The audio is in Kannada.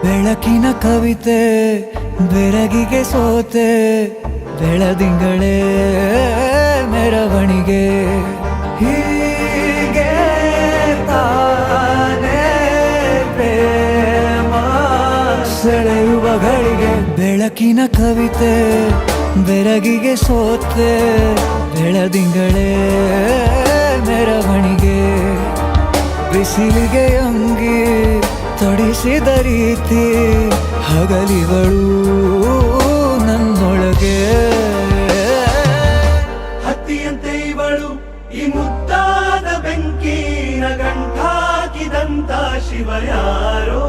ಬೆಳಕಿನ ಕವಿತೆ ಬೆರಗಿಗೆ ಸೋತೆ ಬೆಳದಿಂಗಳೇ ಮೆರವಣಿಗೆ ಹೀಗೆ ತಾನೇ ಪ್ರೇಮ ಸೆಳೆಯುವ ಗಳಿಗೆ ಬೆಳಕಿನ ಕವಿತೆ ಬೆರಗಿಗೆ ಸೋತೆ ಬೆಳದಿಂಗಳೇ ಮೆರವಣಿಗೆ ಬಿಸಿಲಿಗೆ ಅಂಗಿ ತೊಡಿಸಿದ ರೀತಿ ಹಗಲಿಗಳು ನನ್ನೊಳಗೆ ಹತ್ತಿಯಂತೆ ಇವಳು ಈ ಮುದ್ದಾದ ಬೆಂಕಿನ ಗಂಟಾಕಿದಂತ ಶಿವ ಯಾರೋ